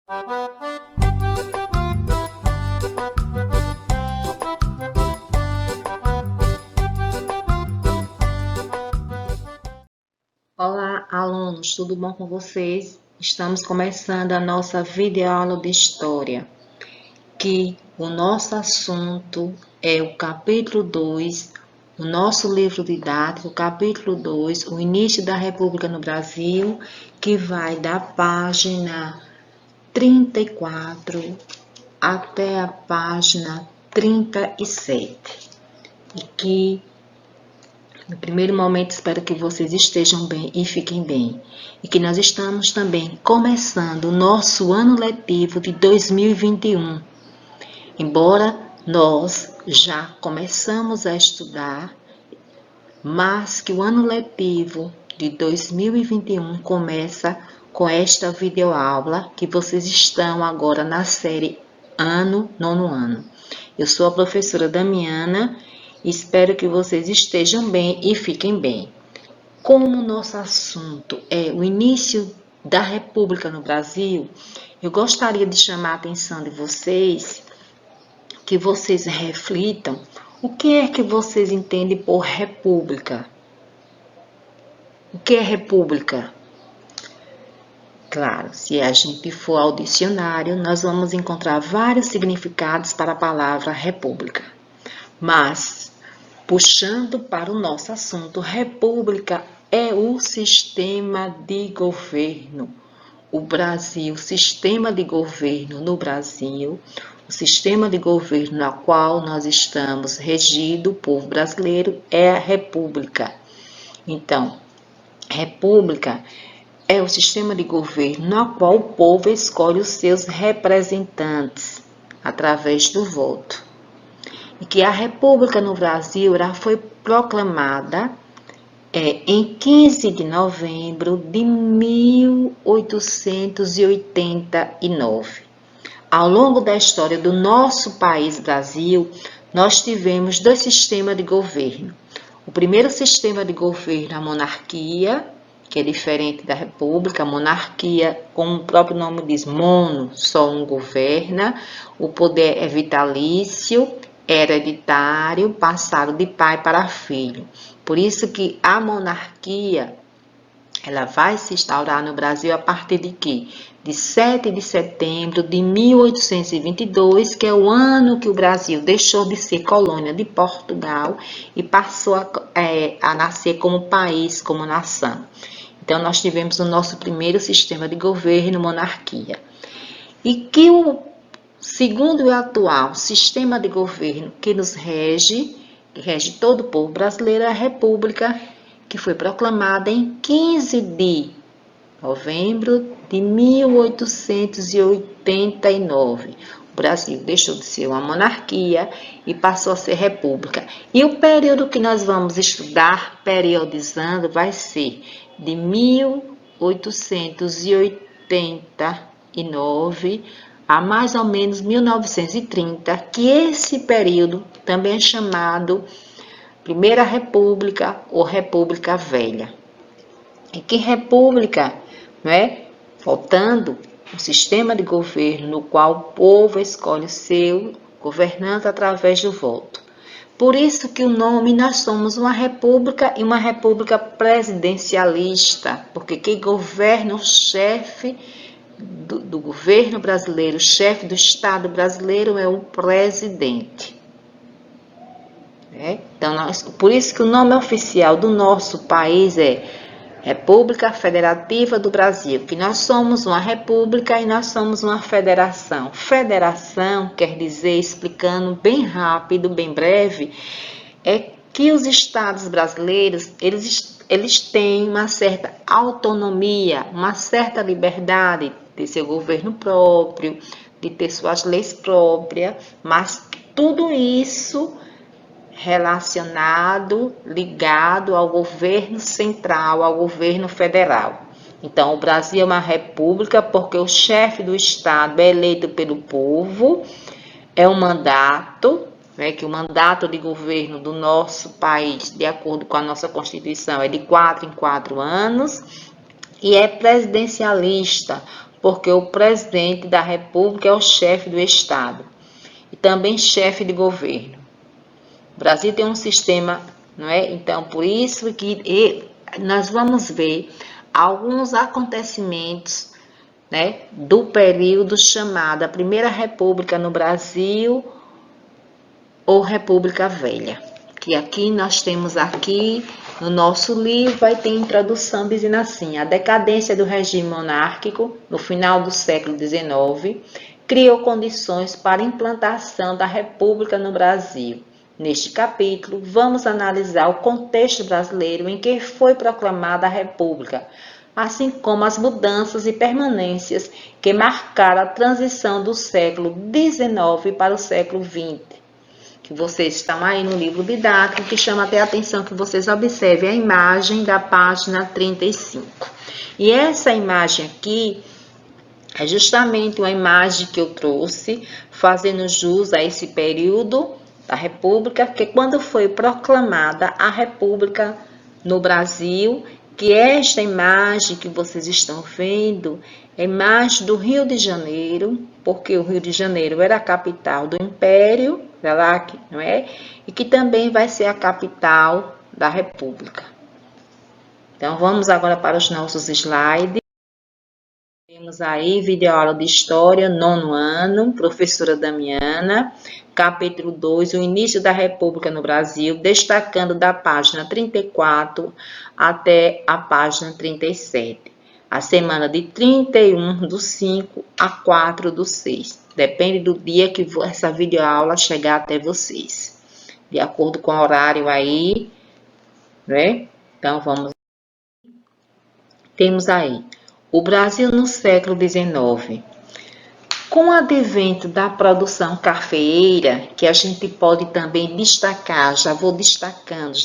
Olá, alunos, tudo bom com vocês? Estamos começando a nossa videoaula de História, que o nosso assunto é o capítulo 2, o nosso livro didático, capítulo 2, o início da República no Brasil, que vai da página 34 até a página 37, e que no primeiro momento, espero que vocês estejam bem e fiquem bem. E que nós estamos também começando o nosso ano letivo de 2021. Embora nós já começamos a estudar, mas que o ano letivo de 2021 começa com esta videoaula que vocês estão agora na série nono ano. Eu sou a professora Damiana. Espero que vocês estejam bem e fiquem bem. Como o nosso assunto é o início da República no Brasil, eu gostaria de chamar a atenção de vocês, que vocês reflitam o que é que vocês entendem por república. O que é república? Claro, se a gente for ao dicionário, nós vamos encontrar vários significados para a palavra república. Mas, puxando para o nosso assunto, república é o sistema de governo. O Brasil, o sistema de governo no Brasil, o sistema de governo na qual nós estamos regido, o povo brasileiro, é a república. Então, república é o sistema de governo no qual o povo escolhe os seus representantes através do voto. E que a República no Brasil foi proclamada em 15 de novembro de 1889. Ao longo da história do nosso país, Brasil, nós tivemos dois sistemas de governo. O primeiro sistema de governo, a monarquia, que é diferente da república. A monarquia, como o próprio nome diz, mono, só um governa. O poder é vitalício, hereditário, passado de pai para filho. Por isso que a monarquia, ela vai se instaurar no Brasil a partir de quê? De 7 de setembro de 1822, que é o ano que o Brasil deixou de ser colônia de Portugal e passou a nascer como país, como nação. Então, nós tivemos o nosso primeiro sistema de governo, monarquia. E que o segundo e atual sistema de governo que nos rege, que rege todo o povo brasileiro, é a República, que foi proclamada em 15 de novembro de 1889. O Brasil deixou de ser uma monarquia e passou a ser república. E o período que nós vamos estudar, periodizando, vai ser de 1889 a mais ou menos 1930, que esse período também é chamado Primeira República ou República Velha. E que república, não é? Voltando, um sistema de governo no qual o povo escolhe o seu governante através do voto. Por isso que o nome, nós somos uma república e uma república presidencialista, porque quem governa, o chefe do governo brasileiro, o chefe do Estado brasileiro é o presidente. Então, por isso que o nome oficial do nosso país é República Federativa do Brasil, que nós somos uma república e nós somos uma federação. Federação quer dizer, explicando bem rápido, bem breve, é que os estados brasileiros, eles têm uma certa autonomia, uma certa liberdade de seu governo próprio, de ter suas leis próprias, mas tudo isso relacionado, ligado ao governo central, ao governo federal. Então, o Brasil é uma república porque o chefe do Estado é eleito pelo povo, é um mandato, que o mandato de governo do nosso país, de acordo com a nossa Constituição, é de 4 em 4 anos, e é presidencialista, porque o presidente da República é o chefe do Estado e também chefe de governo. O Brasil tem um sistema, não é? Então, por isso que nós vamos ver alguns acontecimentos, né, do período chamado a Primeira República no Brasil ou República Velha. Que aqui nós temos aqui no nosso livro, vai ter introdução dizendo assim: a decadência do regime monárquico no final do século XIX criou condições para a implantação da República no Brasil. Neste capítulo, vamos analisar o contexto brasileiro em que foi proclamada a República, assim como as mudanças e permanências que marcaram a transição do século XIX para o século XX. Que vocês estão aí no livro didático, que chama até a atenção que vocês observem a imagem da página 35. E essa imagem aqui é justamente uma imagem que eu trouxe, fazendo jus a esse período da República, que quando foi proclamada a República no Brasil, que esta imagem que vocês estão vendo é a imagem do Rio de Janeiro, porque o Rio de Janeiro era a capital do Império, não é? E que também vai ser a capital da República. Então, vamos agora para os nossos slides. Temos aí videoaula de História, 9º ano, professora Damiana, capítulo 2, o início da República no Brasil, destacando da página 34 até a página 37. A semana de 31/5 a 4/6. Depende do dia que essa videoaula chegar até vocês. De acordo com o horário aí, né? Então, vamos. Temos aí o Brasil no século XIX. Com o advento da produção cafeeira, que a gente pode também destacar, já vou destacando,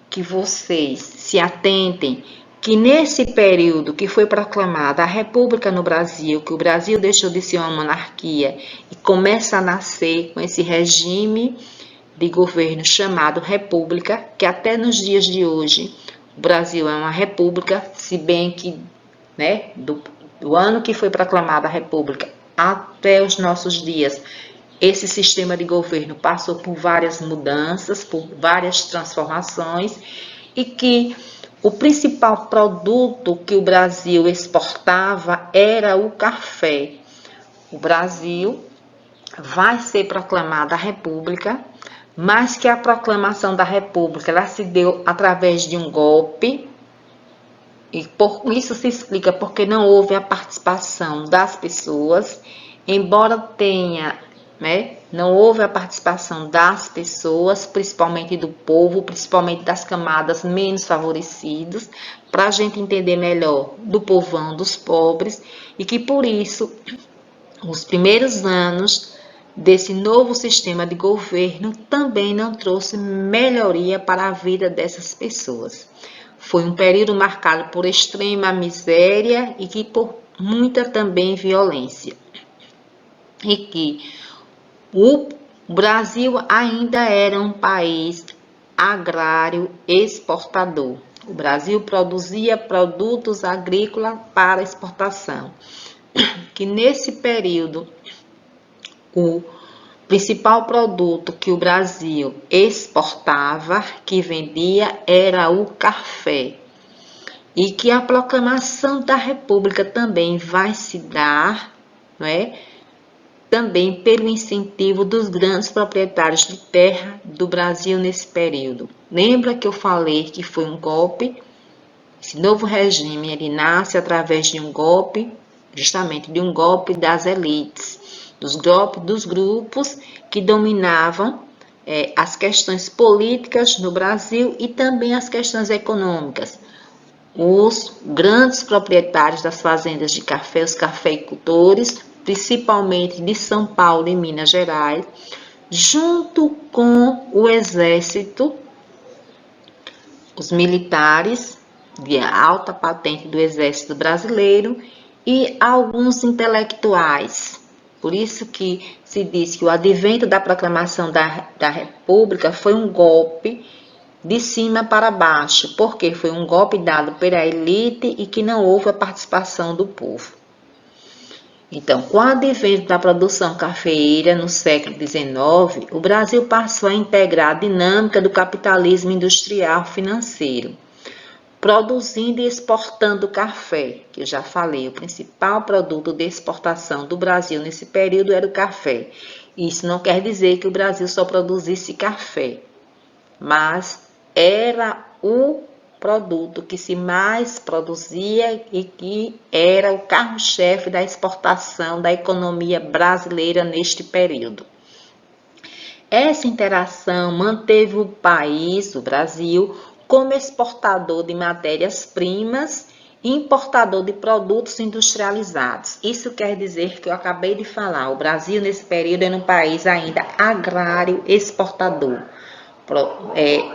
que vocês se atentem, que nesse período que foi proclamada a República no Brasil, que o Brasil deixou de ser uma monarquia e começa a nascer com esse regime de governo chamado República, que até nos dias de hoje o Brasil é uma república, se bem que, né, do ano que foi proclamada a República até os nossos dias, esse sistema de governo passou por várias mudanças, por várias transformações, e que o principal produto que o Brasil exportava era o café. O Brasil vai ser proclamada a República, mas que a proclamação da República ela se deu através de um golpe, e por isso se explica porque não houve a participação das pessoas, embora tenha, né, não houve a participação das pessoas, principalmente do povo, principalmente das camadas menos favorecidas, para a gente entender melhor do povão, dos pobres, e que por isso os primeiros anos desse novo sistema de governo também não trouxe melhoria para a vida dessas pessoas. Foi um período marcado por extrema miséria e que por muita também violência. E que o Brasil ainda era um país agrário exportador. O Brasil produzia produtos agrícolas para exportação. Que nesse período, o principal produto que o Brasil exportava, que vendia, era o café. E que a proclamação da República também vai se dar, não é? Também pelo incentivo dos grandes proprietários de terra do Brasil nesse período. Lembra que eu falei que foi um golpe? Esse novo regime, ele nasce através de um golpe, justamente de um golpe das elites, dos grupos que dominavam as questões políticas no Brasil e também as questões econômicas. Os grandes proprietários das fazendas de café, os cafeicultores, principalmente de São Paulo e Minas Gerais, junto com o exército, os militares de alta patente do exército brasileiro e alguns intelectuais. Por isso que se diz que o advento da proclamação da República foi um golpe de cima para baixo, porque foi um golpe dado pela elite e que não houve a participação do povo. Então, com o advento da produção cafeeira no século XIX, o Brasil passou a integrar a dinâmica do capitalismo industrial financeiro, produzindo e exportando café, que eu já falei, o principal produto de exportação do Brasil nesse período era o café. Isso não quer dizer que o Brasil só produzisse café, mas era o produto que se mais produzia e que era o carro-chefe da exportação da economia brasileira neste período. Essa interação manteve o país, o Brasil, como exportador de matérias-primas e importador de produtos industrializados. Isso quer dizer que eu acabei de falar, o Brasil nesse período era um país ainda agrário exportador.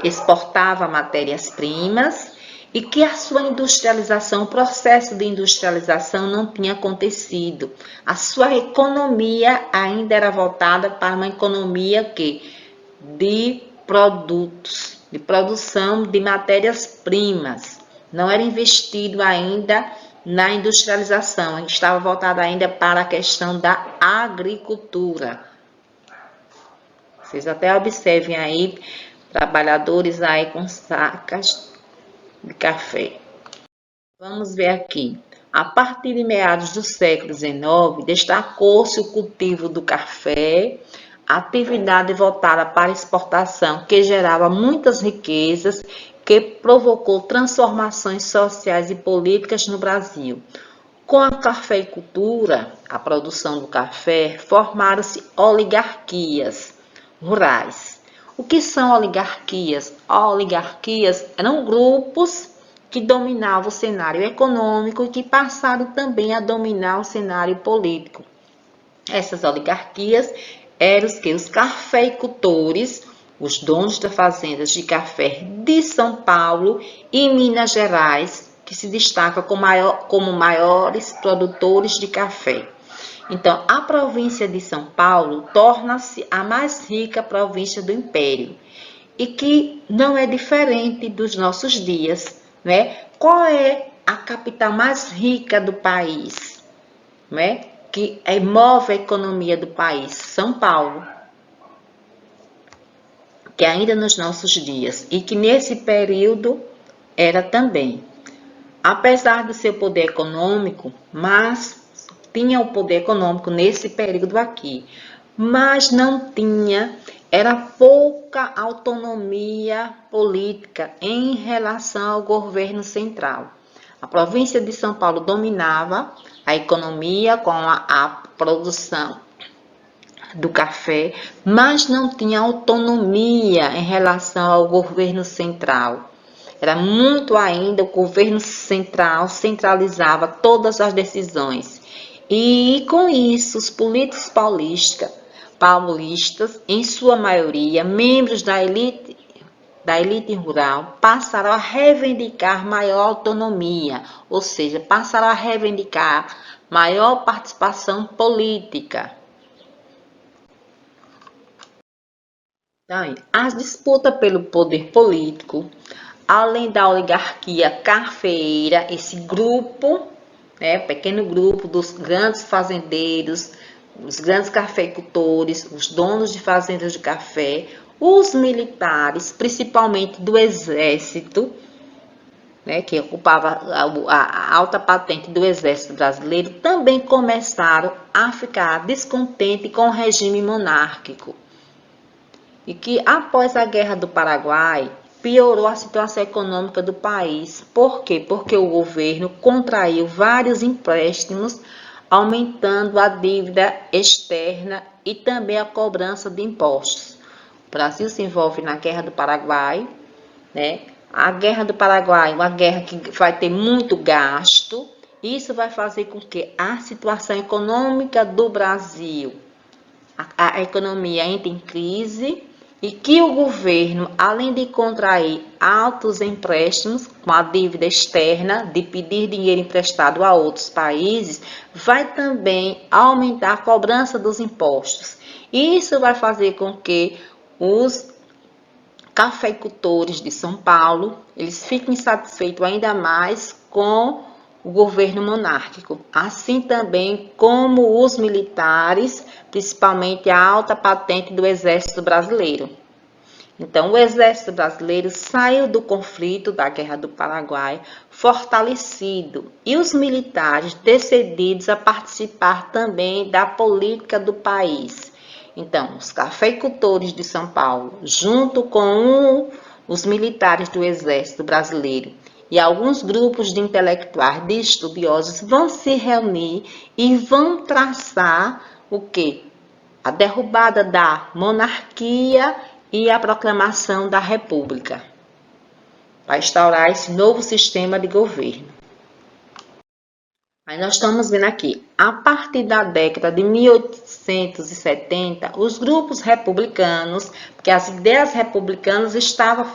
Exportava matérias-primas e que a sua industrialização, o processo de industrialização não tinha acontecido. A sua economia ainda era voltada para uma economia de produtos, de produção de matérias-primas. Não era investido ainda na industrialização, estava voltado ainda para a questão da agricultura. Vocês até observem aí, trabalhadores aí com sacas de café. Vamos ver aqui. A partir de meados do século XIX, destacou-se o cultivo do café, atividade voltada para exportação, que gerava muitas riquezas, que provocou transformações sociais e políticas no Brasil. Com a cafeicultura, a produção do café, formaram-se oligarquias rurais. O que são oligarquias? Oligarquias eram grupos que dominavam o cenário econômico e que passaram também a dominar o cenário político. Essas oligarquias eram os cafeicultores, os donos das fazendas de café de São Paulo e Minas Gerais, que se destacam como maiores produtores de café. Então, a província de São Paulo torna-se a mais rica província do Império e que não é diferente dos nossos dias, né? Qual é a capital mais rica do país, né? Que move a economia do país? São Paulo, que ainda nos nossos dias e que nesse período era também. Apesar do seu poder econômico, mas tinha o poder econômico nesse período aqui, mas não tinha, era pouca autonomia política em relação ao governo central. A província de São Paulo dominava a economia com a produção do café, mas não tinha autonomia em relação ao governo central. Era muito ainda, o governo central centralizava todas as decisões. E com isso, os políticos paulistas, em sua maioria, membros da elite rural, passaram a reivindicar maior autonomia, ou seja, passaram a reivindicar maior participação política. Então, as disputas pelo poder político, além da oligarquia cafeeira, esse grupo, pequeno grupo dos grandes fazendeiros, os grandes cafeicultores, os donos de fazendas de café, os militares, principalmente do exército, que ocupava a alta patente do exército brasileiro, também começaram a ficar descontentes com o regime monárquico. E que após a Guerra do Paraguai, piorou a situação econômica do país. Por quê? Porque o governo contraiu vários empréstimos, aumentando a dívida externa e também a cobrança de impostos. O Brasil se envolve na Guerra do Paraguai, A Guerra do Paraguai, uma guerra que vai ter muito gasto. Isso vai fazer com que a situação econômica do Brasil, a economia entre em crise, e que o governo, além de contrair altos empréstimos com a dívida externa, de pedir dinheiro emprestado a outros países, vai também aumentar a cobrança dos impostos. Isso vai fazer com que os cafeicultores de São Paulo, eles fiquem insatisfeitos ainda mais com o governo monárquico, assim também como os militares, principalmente a alta patente do Exército Brasileiro. Então, o Exército Brasileiro saiu do conflito da Guerra do Paraguai fortalecido e os militares decididos a participar também da política do país. Então, os cafeicultores de São Paulo, junto com os militares do Exército Brasileiro e alguns grupos de intelectuais, de estudiosos, vão se reunir e vão traçar o quê? A derrubada da monarquia e a proclamação da República, para instaurar esse novo sistema de governo. Aí nós estamos vendo aqui, a partir da década de 1870, os grupos republicanos, porque as ideias republicanas estavam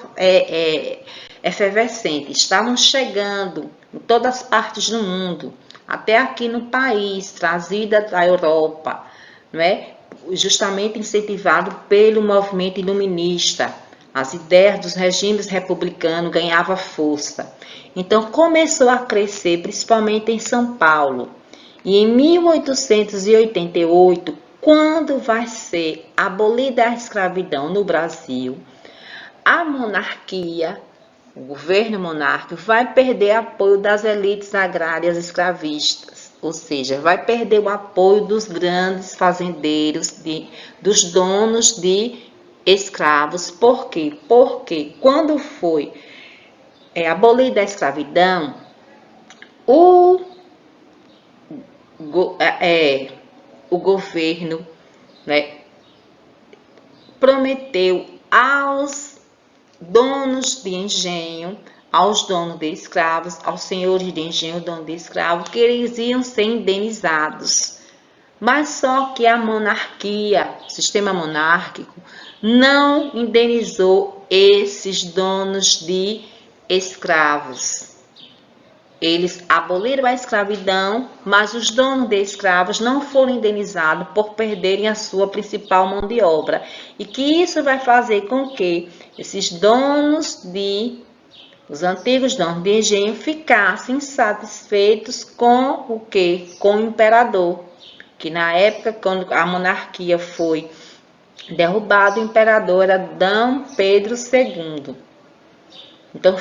efervescentes, estavam chegando em todas as partes do mundo, até aqui no país, trazida da Europa, não é? Justamente incentivado pelo movimento iluminista. As ideias dos regimes republicanos ganhavam força. Então começou a crescer, principalmente em São Paulo. E em 1888, quando vai ser abolida a escravidão no Brasil, a monarquia, o governo monárquico, vai perder apoio das elites agrárias escravistas. Ou seja, vai perder o apoio dos grandes fazendeiros, dos donos de escravos. Por quê? Porque quando foi abolida a escravidão, o governo, né, prometeu aos donos de engenho, aos donos de escravos, aos senhores de engenho, donos de escravos, que eles iam ser indenizados. Mas só que a monarquia, o sistema monárquico, não indenizou esses donos de escravos. Eles aboliram a escravidão, mas os donos de escravos não foram indenizados por perderem a sua principal mão de obra. E que isso vai fazer com que esses os antigos donos de engenho ficassem insatisfeitos com o quê? Com o imperador. Que na época, quando a monarquia foi derrubada, o imperador era D. Pedro II. Então,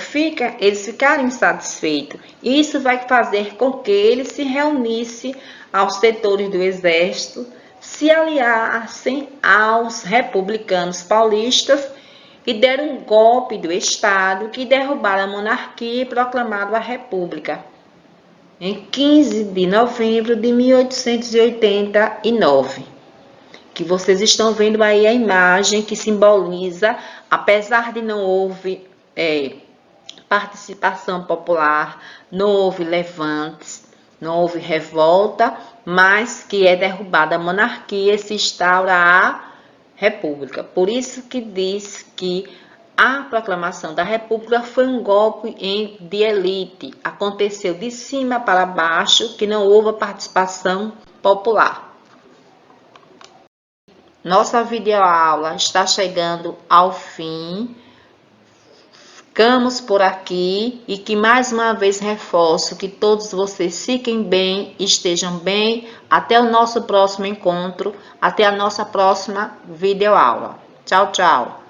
eles ficaram insatisfeitos. Isso vai fazer com que eles se reunissem aos setores do exército, se aliassem aos republicanos paulistas e deram um golpe do Estado que derrubaram a monarquia e proclamaram a República. Em 15 de novembro de 1889. Que vocês estão vendo aí a imagem que simboliza, apesar de não houve participação popular, não houve levantes, não houve revolta, mas que é derrubada a monarquia e se instaura a República. Por isso que diz que a proclamação da República foi um golpe de elite, aconteceu de cima para baixo, que não houve participação popular. Nossa videoaula está chegando ao fim. Ficamos por aqui e que mais uma vez reforço que todos vocês fiquem bem, estejam bem. Até o nosso próximo encontro, até a nossa próxima videoaula. Tchau, tchau.